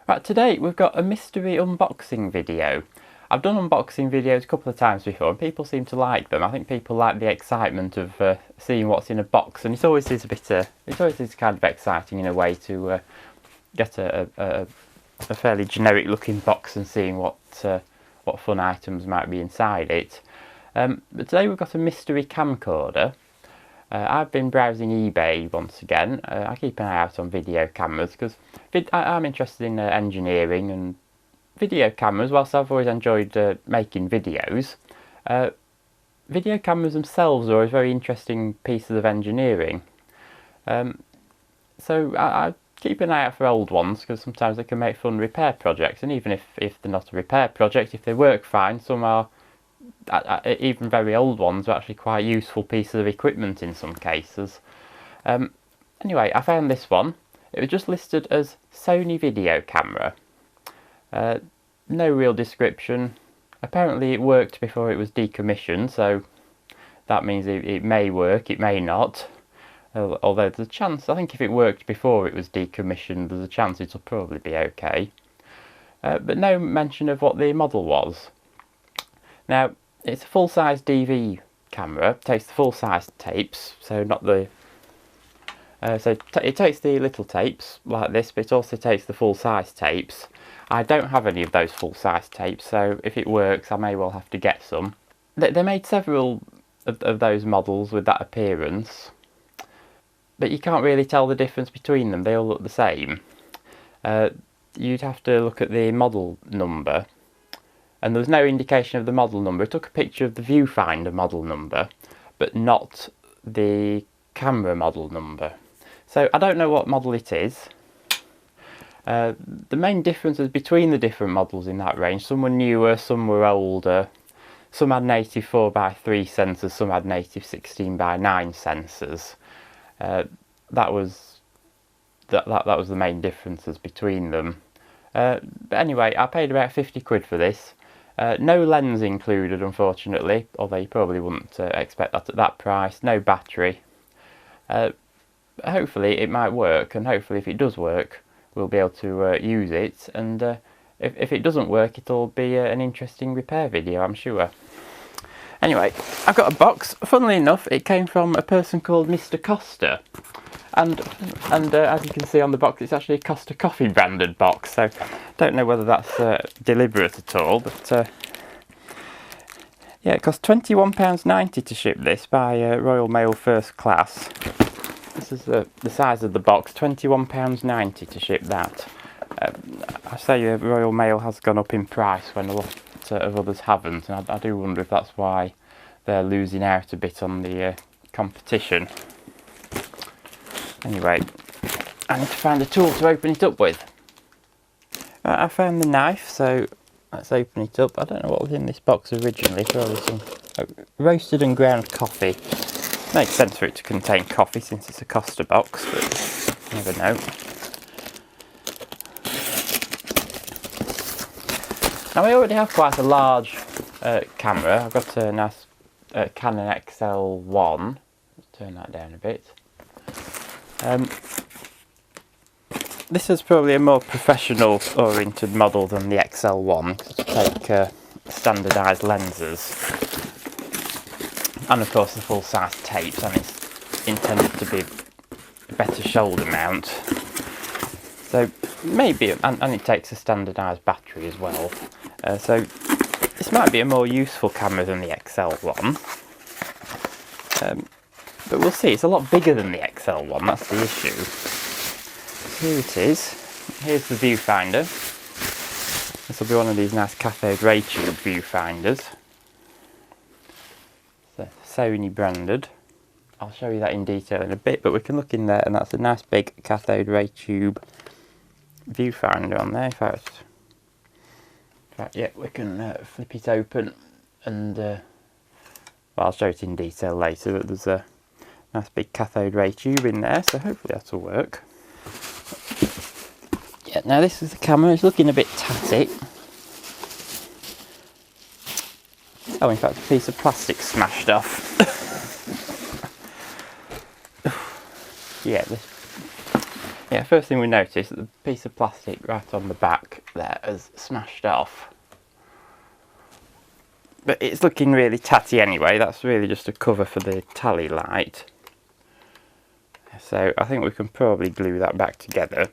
Right, today we've got a mystery unboxing video. I've done unboxing videos a couple of times before and people seem to like them. I think people like the excitement of seeing what's in a box, and it always is kind of exciting in a way to get a fairly generic looking box and seeing what fun items might be inside it. But today we've got a mystery camcorder. I've been browsing eBay once again. I keep an eye out on video cameras because I'm interested in engineering and video cameras. Whilst I've always enjoyed making videos, video cameras themselves are always very interesting pieces of engineering. So I keep an eye out for old ones because sometimes they can make fun repair projects, and even if they're not a repair project, if they work fine, some are. Even very old ones are actually quite useful pieces of equipment in some cases. Anyway, I found this one. It was just listed as Sony video camera. No real description. Apparently it worked before it was decommissioned, so that means it may work, it may not. Although there's a chance, I think if it worked before it was decommissioned, there's a chance it'll probably be okay. But no mention of what the model was. Now, it's a full-size DV camera. It takes the full-size tapes, so not the... it takes the little tapes like this, but it also takes the full-size tapes. I don't have any of those full-size tapes, so if it works, I may well have to get some. They made several of those models with that appearance, but you can't really tell the difference between them. They all look the same. You'd have to look at the model number. And there was no indication of the model number. It took a picture of the viewfinder model number, but not the camera model number. So I don't know what model it is. The main differences between the different models in that range, some were newer, some were older, some had native 4x3 sensors, some had native 16x9 sensors. That was the main differences between them. But anyway, I paid about 50 quid for this. No lens included, unfortunately, although you probably wouldn't expect that at that price. No battery. Hopefully it might work, and hopefully if it does work, we'll be able to use it. And if it doesn't work, it'll be an interesting repair video, I'm sure. Anyway, I've got a box. Funnily enough, it came from a person called Mr. Costa. And as you can see on the box, it's actually a Costa Coffee branded box, so don't know whether that's deliberate at all, but yeah, it cost £21.90 to ship this by Royal Mail First Class. This is the size of the box, £21.90 to ship that. I say Royal Mail has gone up in price when a lot of others haven't, and I do wonder if that's why they're losing out a bit on the competition. Anyway, I need to find a tool to open it up with. I found the knife, so let's open it up. I don't know what was in this box originally. Probably some roasted and ground coffee. Makes sense for it to contain coffee since it's a Costa box, but you never know. Now I already have quite a large camera. I've got a nice Canon XL1. Let's turn that down a bit. This is probably a more professional oriented model than the XL1 to take standardised lenses, and of course the full size tapes, and it's intended to be a better shoulder mount, so maybe, and it takes a standardised battery as well, so this might be a more useful camera than the XL1. But we'll see, it's a lot bigger than the XL1, that's the issue. Here it is. Here's the viewfinder. This will be one of these nice cathode ray tube viewfinders. So Sony branded. I'll show you that in detail in a bit, but we can look in there, and that's a nice big cathode ray tube viewfinder on there. In fact, yeah, we can flip it open, and well, I'll show it in detail later, but there's a nice big cathode ray tube in there, so hopefully that'll work. Yeah, now this is the camera. It's looking a bit tatty. Oh, in fact, a piece of plastic smashed Yeah, first thing we notice, the piece of plastic right on the back there has smashed off. But it's looking really tatty anyway. That's really just a cover for the tally light. So I think we can probably glue that back together.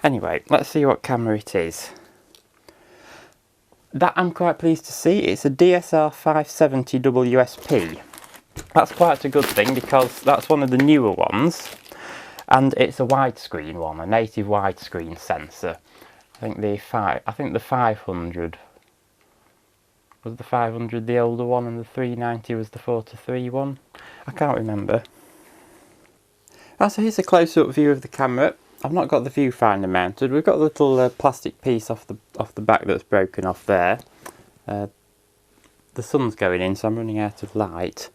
Anyway, let's see what camera it is. That I'm quite pleased to see. It's a DSR-570WSP. That's quite a good thing because that's one of the newer ones. And it's a widescreen one, a native widescreen sensor. I think the 500 was the 500 the older one, and the 390 was the 4:3 one. I can't remember. So here's a close-up view of the camera. I've not got the viewfinder mounted. We've got a little plastic piece off the back that's broken off there. The sun's going in, so I'm running out of light.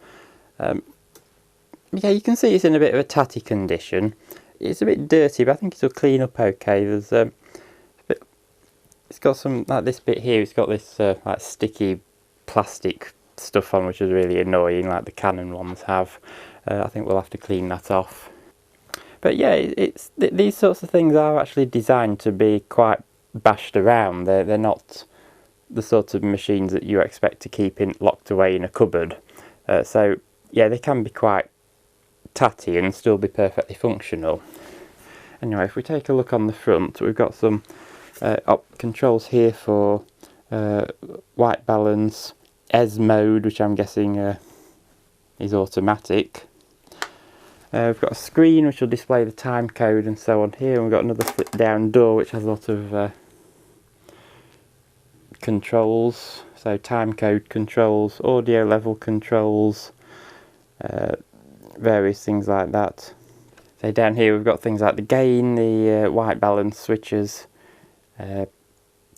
Yeah, you can see it's in a bit of a tatty condition. It's a bit dirty, but I think it'll clean up okay. There's it's got some, like this bit here, it's got this like sticky plastic stuff on, which is really annoying, like the Canon ones have. I think we'll have to clean that off. But yeah, these sorts of things are actually designed to be quite bashed around. They're not the sort of machines that you expect to keep locked away in a cupboard. So yeah, they can be quite tatty and still be perfectly functional. Anyway, if we take a look on the front, we've got some controls here for white balance, ES mode, which I'm guessing is automatic. We've got a screen which will display the time code and so on here, and we've got another flip down door which has a lot of controls, so time code controls, audio level controls, various things like that. So down here we've got things like the gain, the white balance switches,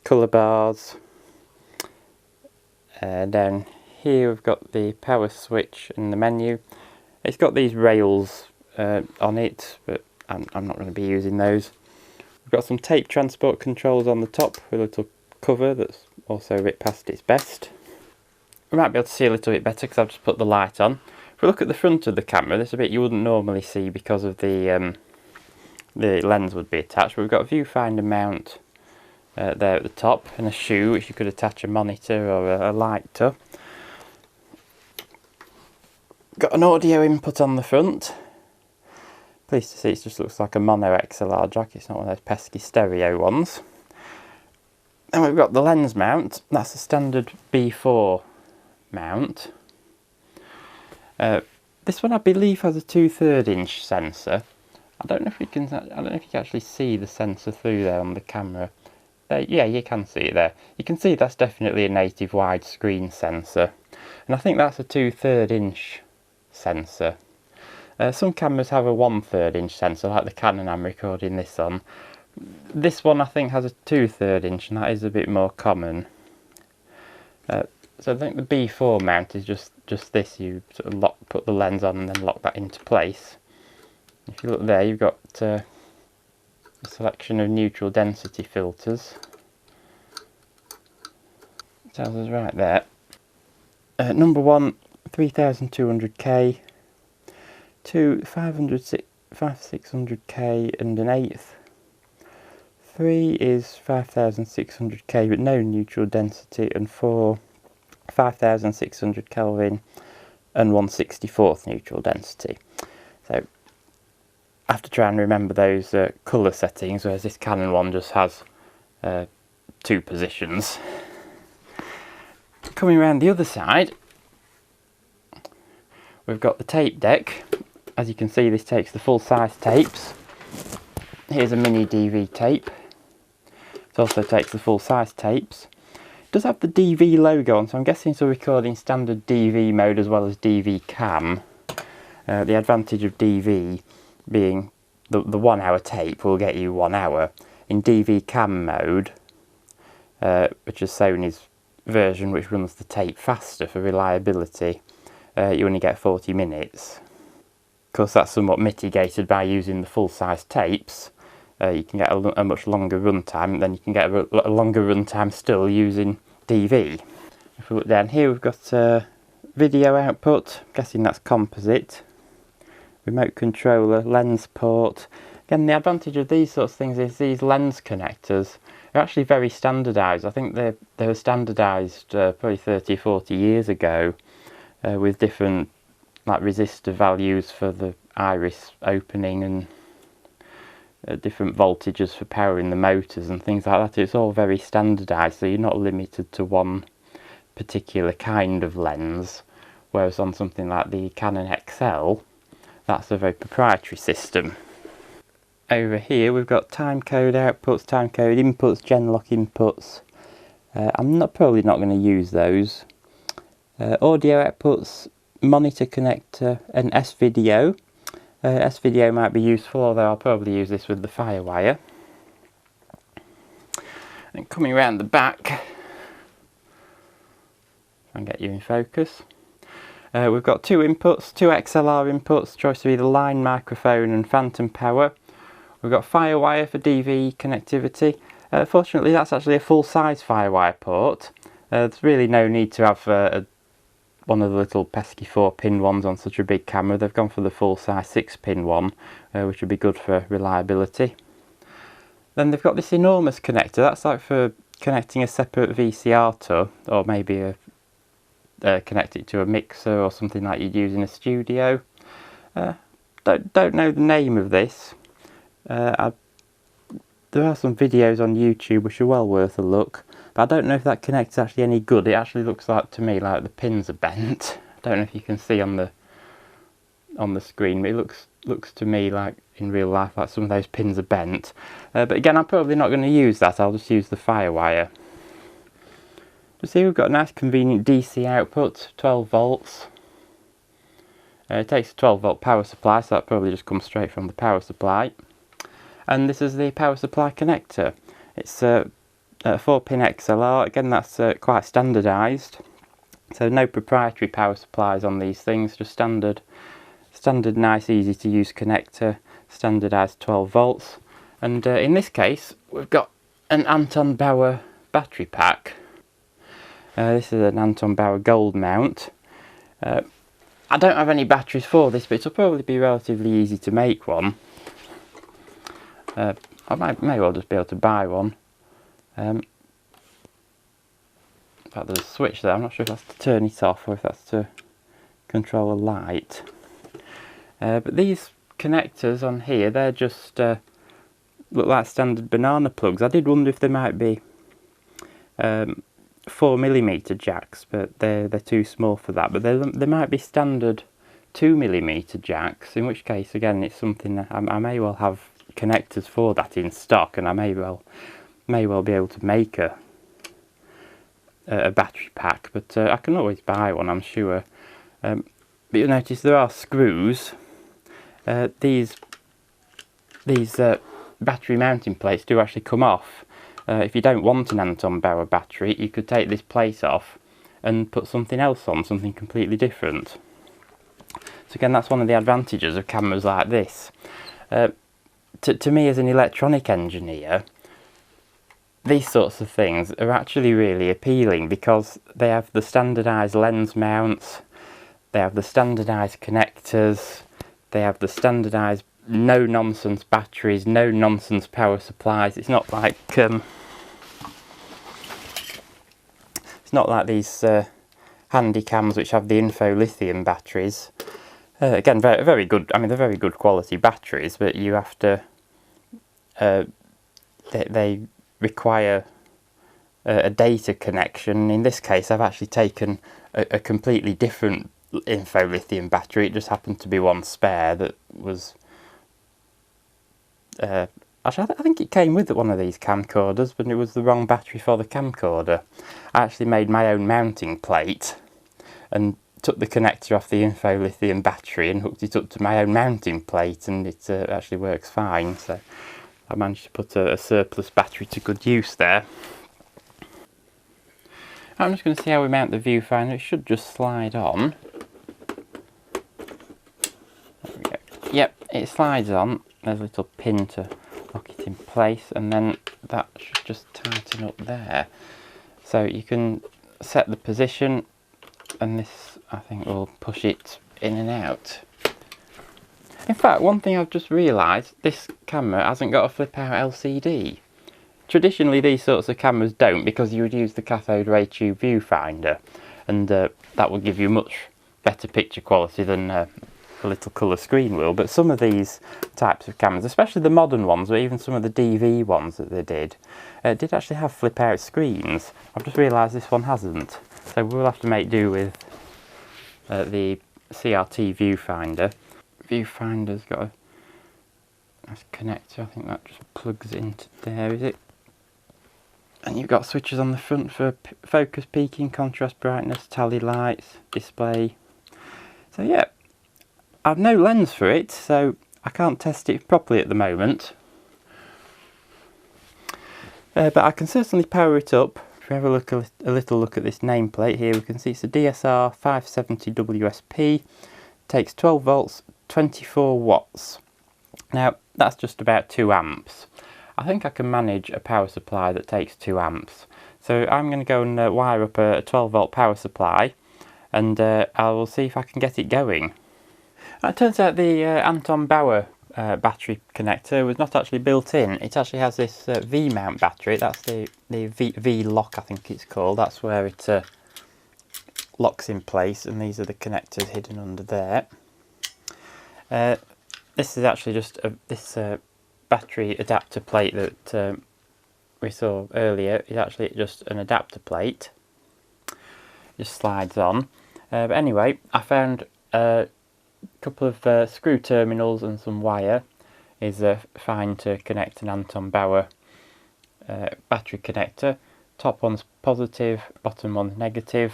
colour bars. Down here we've got the power switch and the menu. It's got these rails on it, but I'm not going to be using those. We've got some tape transport controls on the top with a little cover that's also a bit past its best. We might be able to see a little bit better because I've just put the light on. If we look at the front of the camera, there's a bit you wouldn't normally see because of the lens would be attached. But we've got a viewfinder mount there at the top, and a shoe which you could attach a monitor or a light to. Got an audio input on the front. Pleased to see it just looks like a mono XLR jack, it's not one of those pesky stereo ones. And we've got the lens mount. That's a standard B4 mount. This one I believe has a 2/3 inch sensor. I don't know if you can actually see the sensor through there on the camera. Yeah, you can see it there. You can see that's definitely a native widescreen sensor, and I think that's a 2/3 inch sensor. Some cameras have a 1/3 inch sensor, like the Canon I'm recording this on. This one I think has a 2/3 inch, and that is a bit more common. So I think the B4 mount is just this. You sort of put the lens on and then lock that into place. If you look there, you've got a selection of neutral density filters. It tells us right there. Number 1, 3200K, 2, 600K and an eighth. 3 is 5600K but no neutral density, and 4, 5600 Kelvin and 1/64th neutral density. So I have to try and remember those colour settings, whereas this Canon one just has 2 positions. Coming around the other side, we've got the tape deck. As you can see, this takes the full size tapes. Here's a mini DV tape. It also takes the full size tapes. It does have the DV logo on, so I'm guessing it's a recording standard DV mode as well as DVCAM. The advantage of DV being the 1 hour tape will get you 1 hour. In DVCAM mode, which is Sony's version which runs the tape faster for reliability, you only get 40 minutes. Of course, that's somewhat mitigated by using the full-size tapes. You can get a much longer runtime, then you can get a longer runtime still using DV. If we look down here, we've got video output. I'm guessing that's composite. Remote controller, lens port, Again, the advantage of these sorts of things is these lens connectors are actually very standardised. I think they were standardised probably 30, 40 years ago with different like resistor values for the iris opening and different voltages for powering the motors and things like that. It's all very standardised, so you're not limited to one particular kind of lens, whereas on something like the Canon XL, that's a very proprietary system. Over here we've got timecode outputs, timecode inputs, Genlock inputs. I'm probably not going to use those. Audio outputs, monitor connector and S-video. S-video might be useful, although I'll probably use this with the Firewire. And coming around the back, try and get you in focus. We've got two inputs, two XLR inputs, choice of either line microphone and phantom power. We've got Firewire for DV connectivity. Fortunately, that's actually a full-size Firewire port. There's really no need to have one of the little pesky 4-pin ones on such a big camera. They've gone for the full-size 6-pin one, which would be good for reliability. Then they've got this enormous connector. That's like for connecting a separate VCR to, or maybe connect it to a mixer or something like you'd use in a studio. Don't know the name of this. There are some videos on YouTube which are well worth a look, but I don't know if that connector's actually any good. It actually looks like to me like the pins are bent. I don't know if you can see on the screen, but it looks to me like in real life like some of those pins are bent. But again, I'm probably not going to use that. I'll just use the Firewire. You see, we've got a nice convenient DC output, 12 volts. It takes a 12 volt power supply, so that probably just comes straight from the power supply. And this is the power supply connector. It's a 4-pin XLR. Again, that's quite standardised. So no proprietary power supplies on these things, just standard nice, easy to use connector, standardised 12 volts. And in this case, we've got an Anton Bauer battery pack. This is an Anton Bauer gold mount. I don't have any batteries for this, but it'll probably be relatively easy to make one. I may well just be able to buy one. In fact, there's a switch there. I'm not sure if that's to turn it off or if that's to control a light. But these connectors on here, they're just look like standard banana plugs. I did wonder if they might be 4mm jacks, but they're too small for that. But they might be standard 2mm jacks, in which case, again, it's something that I may well have connectors for that in stock, and I may well be able to make a battery pack, but I can always buy one, I'm sure. But you'll notice there are screws. These battery mounting plates do actually come off. If you don't want an Anton Bauer battery, you could take this plate off and put something else on, something completely different. So again, that's one of the advantages of cameras like this. To me as an electronic engineer, these sorts of things are actually really appealing because they have the standardised lens mounts, they have the standardised connectors, they have the standardised no-nonsense batteries, no-nonsense power supplies. It's not like these handy cams which have the info lithium batteries. Again, very good. I mean, they're very good quality batteries, but you have to. They require a data connection. In this case, I've actually taken a completely different info lithium battery. It just happened to be one spare that was. Actually, I think it came with one of these camcorders, but it was the wrong battery for the camcorder. I actually made my own mounting plate and took the connector off the info lithium battery and hooked it up to my own mounting plate, and it actually works fine. So I managed to put a surplus battery to good use there. I'm just going to see how we mount the viewfinder. It should just slide on. There we go. Yep, it slides on. There's a little pin to lock it in place, and then that should just tighten up there. So you can set the position, and this I think will push it in and out. In fact, one thing I've just realised, this camera hasn't got a flip out LCD. Traditionally these sorts of cameras don't, because you would use the cathode ray tube viewfinder, and that will give you much better picture quality than a little colour screen will. But some of these types of cameras, especially the modern ones, or even some of the DV ones that they did actually have flip out screens. I've just realised this one hasn't, so we'll have to make do with the CRT viewfinder. Viewfinder's got a nice connector, I think that just plugs into there, is it? And you've got switches on the front for focus, peaking, contrast, brightness, tally lights, display. So yeah, I've no lens for it, so I can't test it properly at the moment. But I can certainly power it up. If we have a little look at this nameplate here, we can see it's a DSR-570WSP. Takes 12 volts, 24 watts. Now, that's just about 2 amps. I think I can manage a power supply that takes 2 amps. So I'm going to go and wire up a 12 volt power supply, and I will see if I can get it going. It turns out the Anton Bauer battery connector was not actually built in. It actually has this V-mount battery. That's the V-lock, I think it's called. That's where it locks in place, and these are the connectors hidden under there. This is actually just this battery adapter plate that we saw earlier. Is actually just an adapter plate. Just slides on. But anyway, I found a couple of screw terminals and some wire is fine to connect an Anton Bauer battery connector. Top one's positive, bottom one's negative.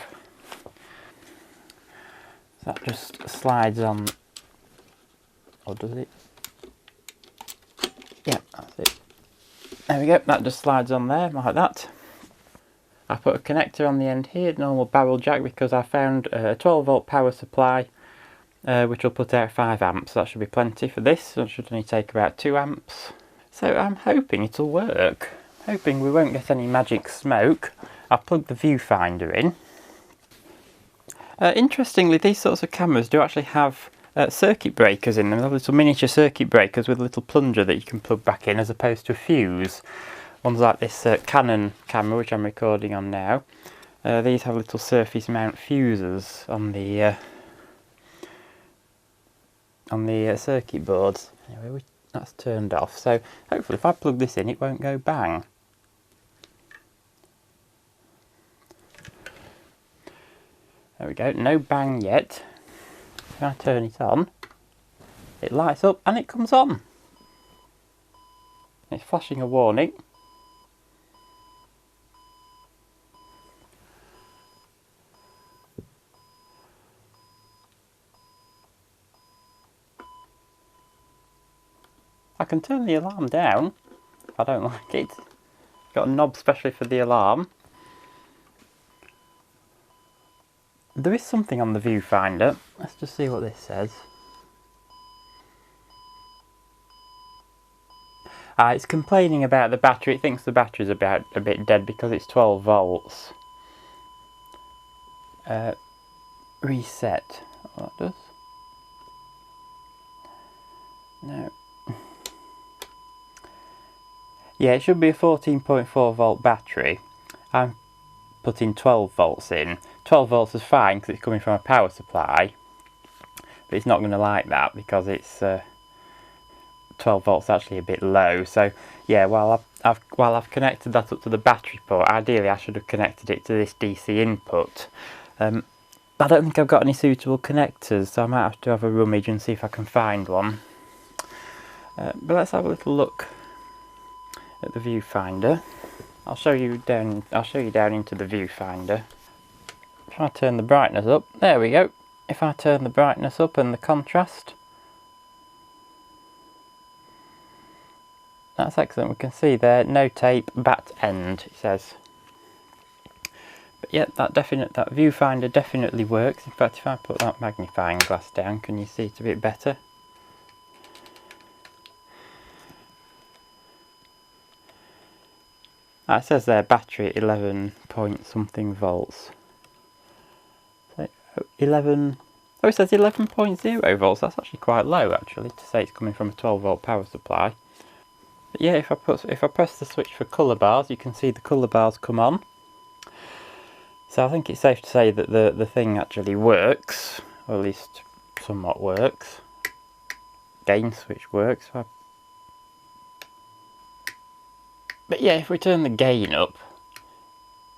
So that just slides on, or does it? Yeah, that's it. There we go, that just slides on there, like that. I put a connector on the end here, normal barrel jack, because I found a 12 volt power supply which will put out 5 amps. That should be plenty for this, so it should only take about 2 amps. So I'm hoping it'll work. Hoping we won't get any magic smoke. I've plugged the viewfinder in. Interestingly, these sorts of cameras do actually have circuit breakers in them. They have little miniature circuit breakers with a little plunger that you can plug back in, as opposed to a fuse. Ones like this Canon camera, which I'm recording on now. These have little surface mount fuses on the circuit boards. Anyway, that's turned off, so hopefully if I plug this in it won't go bang. There we go, no bang yet. If I turn it on, it lights up and it comes on. It's flashing a warning. I can turn the alarm down if I don't like it. Got a knob specially for the alarm. There is something on the viewfinder. Let's just see what this says. It's complaining about the battery. It thinks the battery's about a bit dead because it's 12 volts. Reset. What that does? No. Yeah, it should be a 14.4 volt battery. I'm putting 12 volts in. 12 volts is fine because it's coming from a power supply, but it's not going to like that because it's 12 volts actually a bit low. So yeah, while I've connected that up to the battery port, ideally I should have connected it to this DC input. I don't think I've got any suitable connectors, so I might have to have a rummage and see if I can find one. But let's have a little look at the viewfinder. I'll show you down into the viewfinder. If I turn the brightness up, there we go. If I turn the brightness up and the contrast, that's excellent. We can see there, no tape, bat end, it says. But yeah, that viewfinder definitely works. In fact, if I put that magnifying glass down, can you see it a bit better? It says there battery at 11 point something volts. So 11, Oh, it says 11.0 volts. That's actually quite low, actually, to say it's coming from a 12-volt power supply. But yeah, if I press the switch for colour bars, you can see the colour bars come on. So I think it's safe to say that the thing actually works, or at least somewhat works. Gain switch works. But yeah, if we turn the gain up,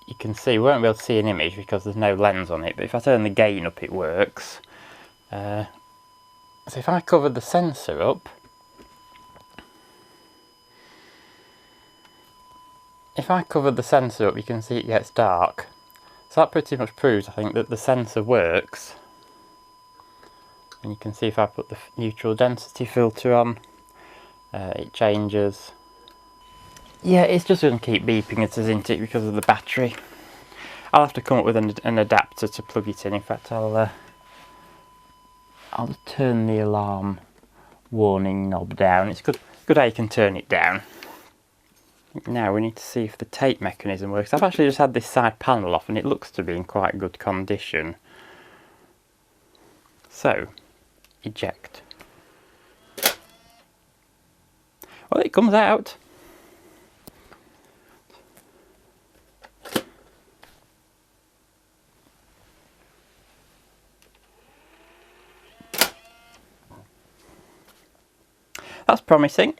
you can see, we won't be able to see an image because there's no lens on it, but if I turn the gain up, it works. So if I cover the sensor up, you can see it gets dark. So that pretty much proves, I think, that the sensor works. And you can see if I put the neutral density filter on, it changes. Yeah, it's just going to keep beeping at us, isn't it, because of the battery. I'll have to come up with an adapter to plug it in. In fact, I'll just turn the alarm warning knob down. It's good how you can turn it down. Now we need to see if the tape mechanism works. I've actually just had this side panel off and it looks to be in quite good condition. So, eject. Well, it comes out. That's promising.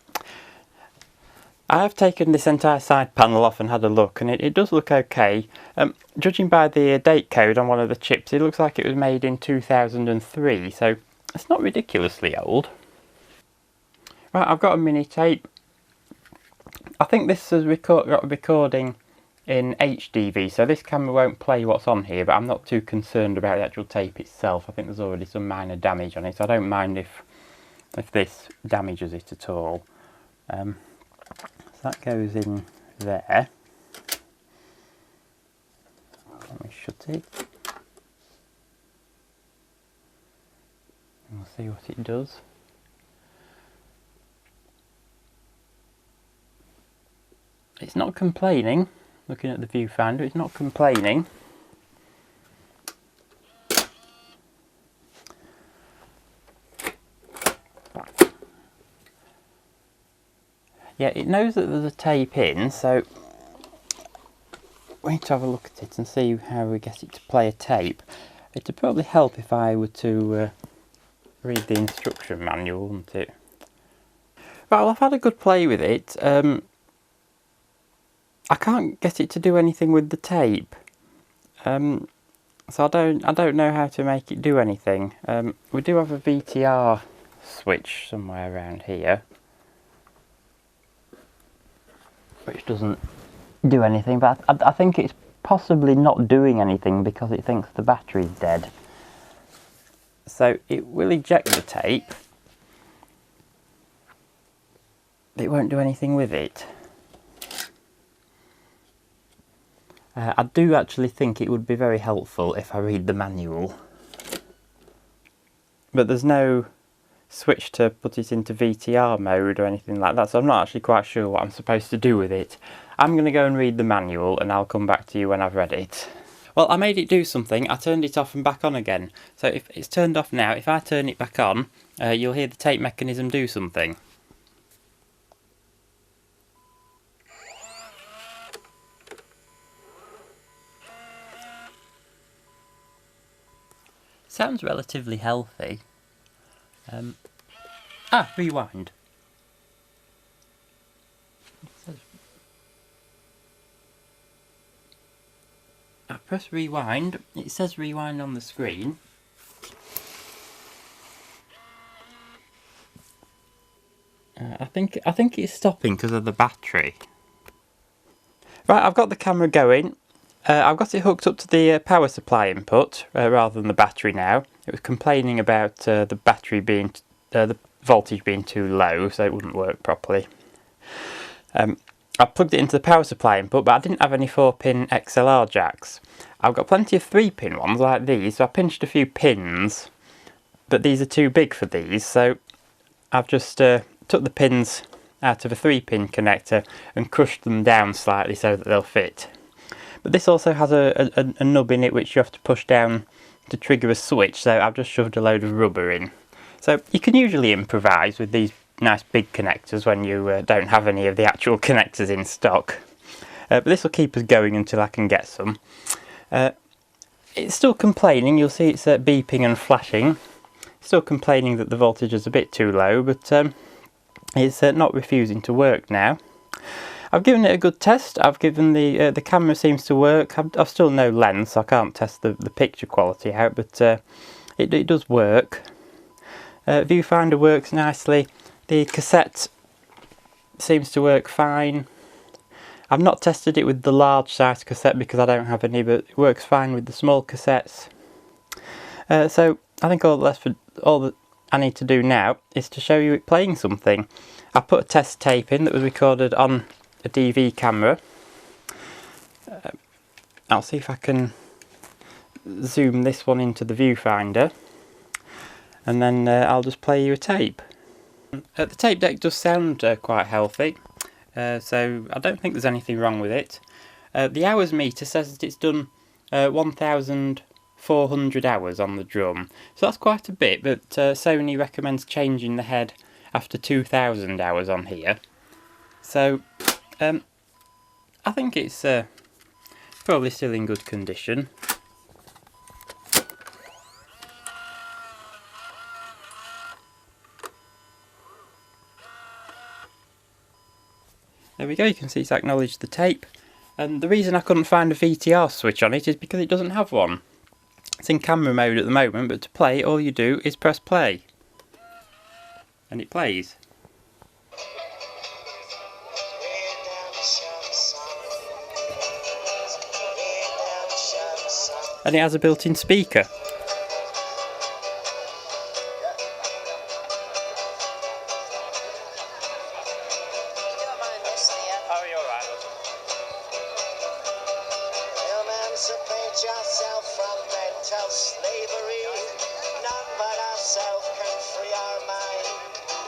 I have taken this entire side panel off and had a look, and it does look okay. Judging by the date code on one of the chips, it looks like it was made in 2003, so it's not ridiculously old. Right, I've got a mini tape. I think this has got a recording in HDV, so this camera won't play what's on here, but I'm not too concerned about the actual tape itself. I think there's already some minor damage on it, so I don't mind if this damages it at all. So that goes in there. Let me shut it. And we'll see what it does. It's not complaining. Looking at the viewfinder, it's not complaining. Yeah, it knows that there's a tape in, so we need to have a look at it and see how we get it to play a tape. It would probably help if I were to read the instruction manual, wouldn't it? Right, well, I've had a good play with it. I can't get it to do anything with the tape, so I don't know how to make it do anything. We do have a VTR switch somewhere around here, which doesn't do anything, but I think it's possibly not doing anything because it thinks the battery's dead. So it will eject the tape. It won't do anything with it. I do actually think it would be very helpful if I read the manual. But there's no switch to put it into VTR mode or anything like that, so I'm not actually quite sure what I'm supposed to do with it. I'm going to go and read the manual and I'll come back to you when I've read it. Well, I made it do something. I turned it off and back on again. So if it's turned off now, if I turn it back on, you'll hear the tape mechanism do something. Sounds relatively healthy. Rewind. I press rewind. It says rewind on the screen. I think it's stopping because of the battery. Right, I've got the camera going. I've got it hooked up to the power supply input rather than the battery now. It was complaining about the battery being, the voltage being too low, so it wouldn't work properly. I plugged it into the power supply input, but I didn't have any 4-pin XLR jacks. I've got plenty of 3-pin ones like these, so I pinched a few pins, but these are too big for these, so I've just took the pins out of a 3-pin connector and crushed them down slightly so that they'll fit. But this also has a nub in it which you have to push down to trigger a switch, so I've just shoved a load of rubber in. So you can usually improvise with these nice big connectors when you don't have any of the actual connectors in stock. But this will keep us going until I can get some. It's still complaining, you'll see it's beeping and flashing. Still complaining that the voltage is a bit too low, but it's not refusing to work now. I've given it a good test. I've given the camera seems to work. I've still no lens, so I can't test the picture quality out, but it does work. Viewfinder works nicely. The cassette seems to work fine. I've not tested it with the large size cassette because I don't have any, but it works fine with the small cassettes. So I think all that I need to do now is to show you it playing something. I put a test tape in that was recorded on a DV camera. I'll see if I can zoom this one into the viewfinder, and then I'll just play you a tape. The tape deck does sound quite healthy, so I don't think there's anything wrong with it. The hours meter says that it's done 1,400 hours on the drum, so that's quite a bit, but Sony recommends changing the head after 2,000 hours on here. So I think it's probably still in good condition. There we go, you can see it's acknowledged the tape. And the reason I couldn't find a VTR switch on it is because it doesn't have one. It's in camera mode at the moment, but to play all you do is press play. And it plays. And it has a built-in speaker. Emancipate yourself from mental slavery. None but ourselves can free our mind.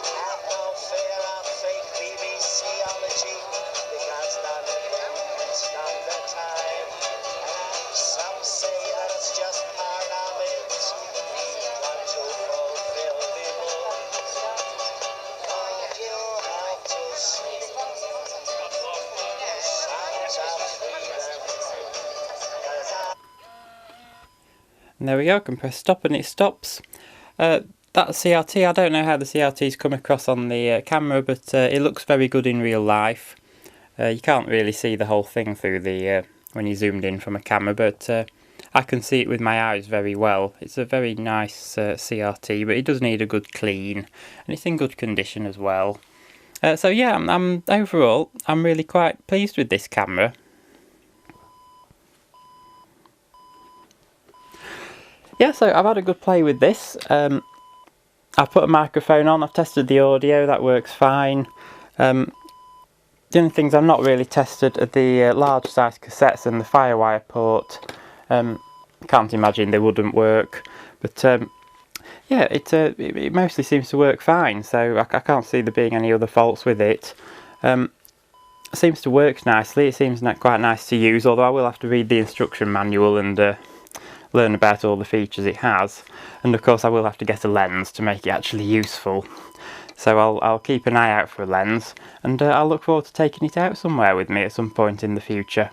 Have no fear of fake BBCology, because none of them can stop the time. And some say that it's just part of it. Want to fulfill the book, but you have to sing songs of freedom. And there we go, I can press stop and it stops. That CRT, I don't know how the CRT's come across on the camera, but it looks very good in real life. You can't really see the whole thing through the when you zoomed in from a camera, but I can see it with my eyes very well. It's a very nice CRT, but it does need a good clean, and it's in good condition as well. So yeah, overall, I'm really quite pleased with this camera. Yeah, so I've had a good play with this. I've put a microphone on, I've tested the audio, that works fine. The only things I've not really tested are the large size cassettes and the Firewire port. Can't imagine they wouldn't work, but yeah, it mostly seems to work fine, so I can't see there being any other faults with it. It seems to work nicely, it seems quite nice to use, although I will have to read the instruction manual and learn about all the features it has, and of course I will have to get a lens to make it actually useful. So I'll keep an eye out for a lens, and I'll look forward to taking it out somewhere with me at some point in the future.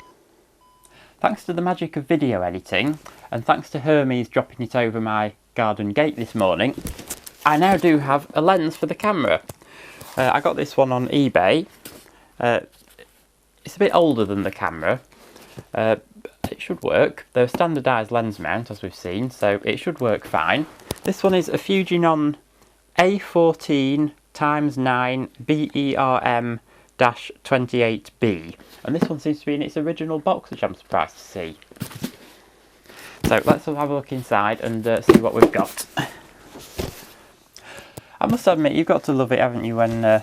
Thanks to the magic of video editing, and thanks to Hermes dropping it over my garden gate this morning, I now do have a lens for the camera. I got this one on eBay. It's a bit older than the camera. It should work. They're a standardised lens mount, as we've seen, so it should work fine. This one is a Fujinon A14x9 BERM-28B, and this one seems to be in its original box, which I'm surprised to see. So let's have a look inside and see what we've got. I must admit, you've got to love it, haven't you, when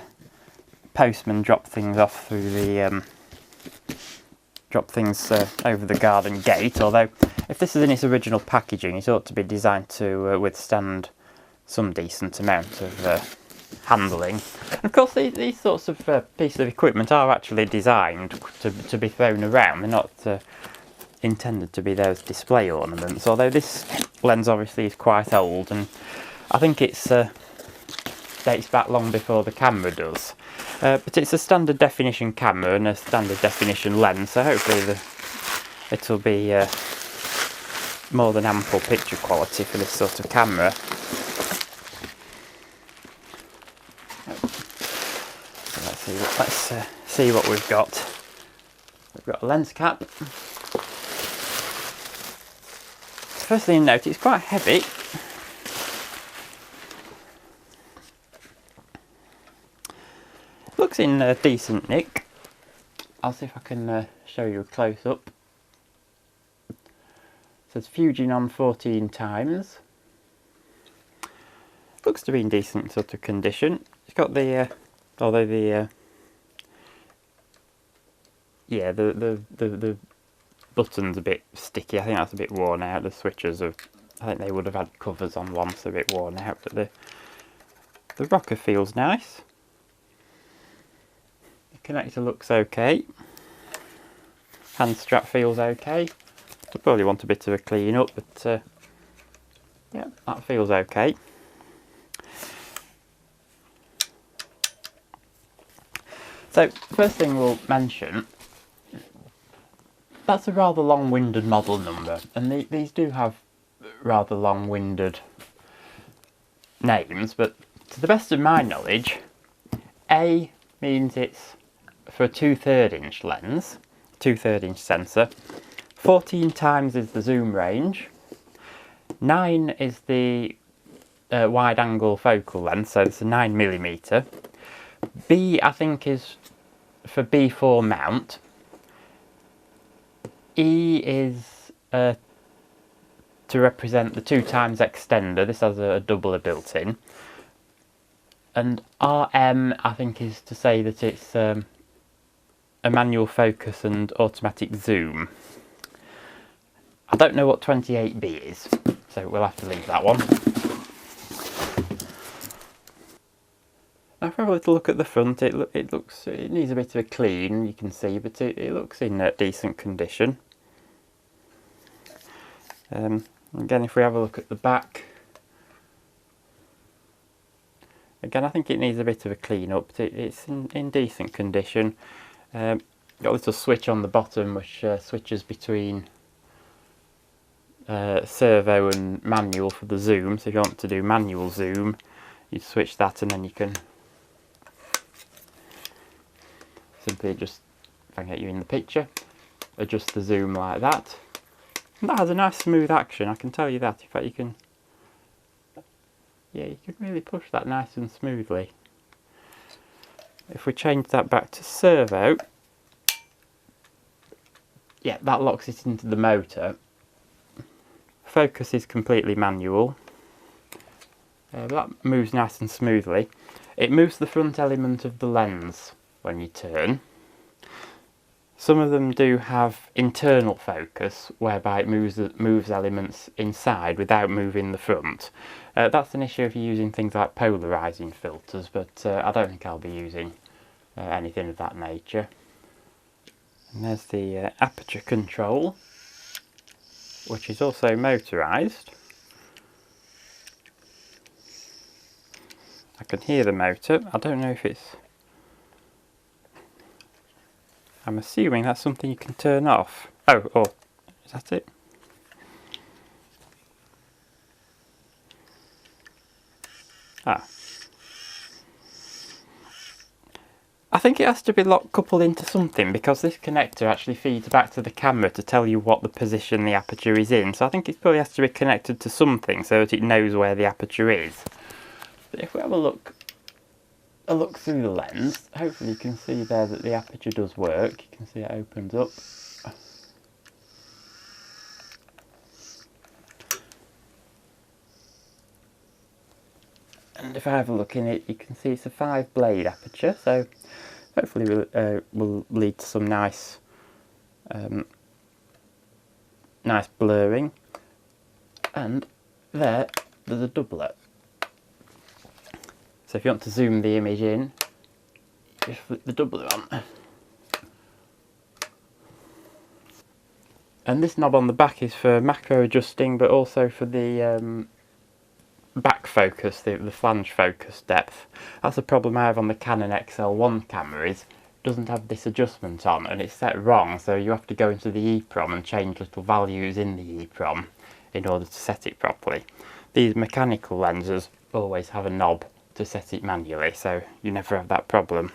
postmen drop things off through the over the garden gate, although if this is in its original packaging it ought to be designed to withstand some decent amount of handling. And of course these sorts of pieces of equipment are actually designed to be thrown around. They're not intended to be those display ornaments, although this lens obviously is quite old, and I think it's dates back long before the camera does. But it's a standard definition camera and a standard definition lens, so hopefully it'll be more than ample picture quality for this sort of camera. So let's see what we've got. We've got a lens cap. First thing to note, it's quite heavy. Looks in decent nick. I'll see if I can show you a close up. It says Fujinon 14 times. Looks to be in decent sort of condition. It's got the although the yeah, the button's a bit sticky. I think that's a bit worn out. The switches have, I think they would have had covers on once, a bit worn out, but the rocker feels nice. The connector looks okay. Hand strap feels okay. I probably want a bit of a clean up, but yeah, that feels okay. So first thing we'll mention, that's a rather long-winded model number, and these do have rather long-winded names, but to the best of my knowledge, A means it's for a 2/3 inch lens, 2/3 inch sensor, 14 times is the zoom range, 9 is the wide angle focal length, so it's a 9mm. B I think is for B4 mount. E is to represent the 2 times extender. This has a doubler built in. And RM I think is to say that it's a manual focus and automatic zoom. I don't know what 28B is, so we'll have to leave that one. Now if I have a little look at the front, it needs a bit of a clean, you can see, but it looks in decent condition. Again, if we have a look at the back, again I think it needs a bit of a clean up, but it's in decent condition. Got a little switch on the bottom which switches between servo and manual for the zoom, so if you want to do manual zoom you switch that, and then you can simply just, if I can get you in the picture, adjust the zoom like that. And that has a nice smooth action, I can tell you that. In fact, you can, yeah, you can really push that nice and smoothly. If we change that back to servo, yeah, that locks it into the motor. Focus is completely manual. That moves nice and smoothly. It moves the front element of the lens when you turn. Some of them do have internal focus, whereby it moves elements inside without moving the front. That's an issue if you're using things like polarising filters, but I don't think I'll be using anything of that nature. And there's the aperture control, which is also motorised. I can hear the motor. I don't know if it's... I'm assuming that's something you can turn off. Oh, is that it? Ah. I think it has to be coupled into something, because this connector actually feeds back to the camera to tell you what the position the aperture is in. So I think it probably has to be connected to something so that it knows where the aperture is. But if we have a look through the lens, hopefully you can see there that the aperture does work. You can see it opens up. And if I have a look in it, you can see it's a 5-blade aperture, so hopefully will lead to some nice nice blurring. And there's a doubler. So if you want to zoom the image in, just flip the doubler on. And this knob on the back is for macro adjusting, but also for the back focus, the flange focus depth. That's a problem I have on the Canon XL1 camera, is it doesn't have this adjustment on and it's set wrong, so you have to go into the EEPROM and change little values in the EEPROM in order to set it properly. These mechanical lenses always have a knob to set it manually, so you never have that problem.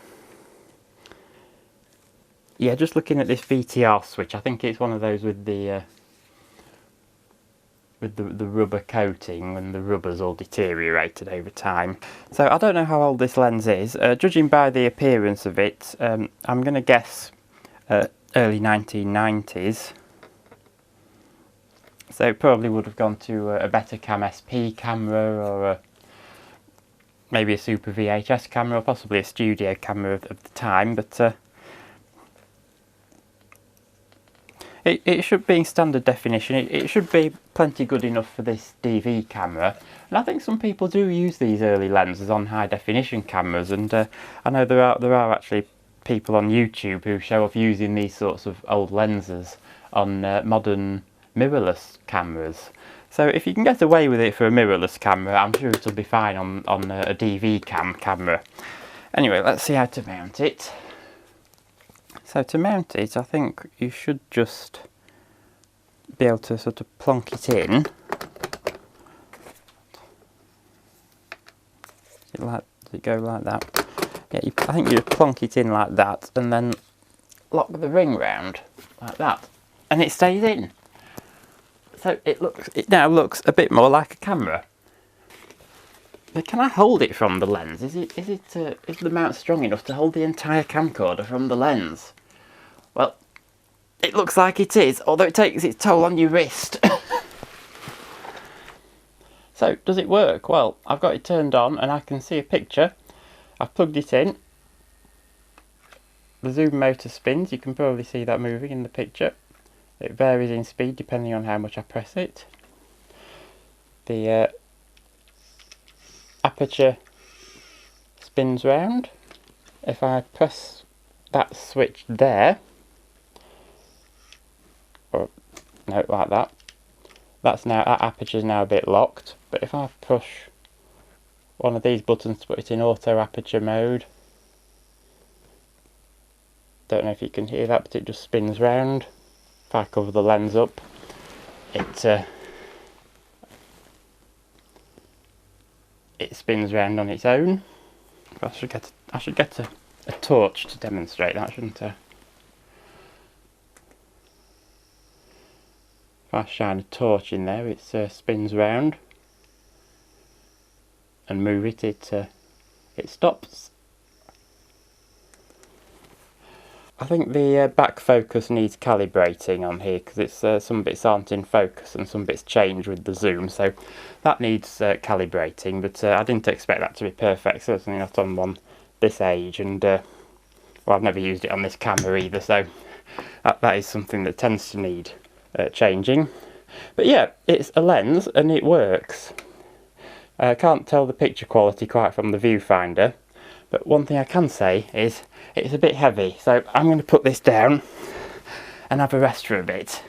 Yeah, just looking at this VTR switch, I think it's one of those with the rubber coating, and the rubber's all deteriorated over time. So I don't know how old this lens is. Judging by the appearance of it, I'm going to guess early 1990s. So it probably would have gone to a DVCAM SP camera, or maybe a Super VHS camera, or possibly a studio camera of the time, but it should be in standard definition. It should be plenty good enough for this DV camera, and I think some people do use these early lenses on high definition cameras, and I know there are actually people on YouTube who show off using these sorts of old lenses on modern mirrorless cameras. So if you can get away with it for a mirrorless camera, I'm sure it'll be fine on a DVCAM camera. Anyway, let's see how to mount it. So to mount it, I think you should just be able to sort of plonk it in. Does it go like that? Yeah, I think you plonk it in like that, and then lock the ring round like that, and it stays in. So it now looks a bit more like a camera. But can I hold it from the lens? Is the mount strong enough to hold the entire camcorder from the lens? Well, it looks like it is, although it takes its toll on your wrist. So, does it work? Well, I've got it turned on and I can see a picture. I've plugged it in. The zoom motor spins. You can probably see that moving in the picture. It varies in speed depending on how much I press it. The aperture spins round. If I press that switch there, or no, like that, that aperture is now a bit locked. But if I push one of these buttons to put it in auto aperture mode, don't know if you can hear that, but it just spins round. If I cover the lens up, it spins round on its own. I should get a torch to demonstrate that, shouldn't I? If I shine a torch in there, it spins round, and move it, it stops. I think the back focus needs calibrating on here, because it's some bits aren't in focus and some bits change with the zoom, so that needs calibrating, but I didn't expect that to be perfect, certainly not on one this age, and well, I've never used it on this camera either, so that is something that tends to need changing. But yeah, it's a lens and it works. I can't tell the picture quality quite from the viewfinder, but one thing I can say is it's a bit heavy, so I'm going to put this down and have a rest for a bit.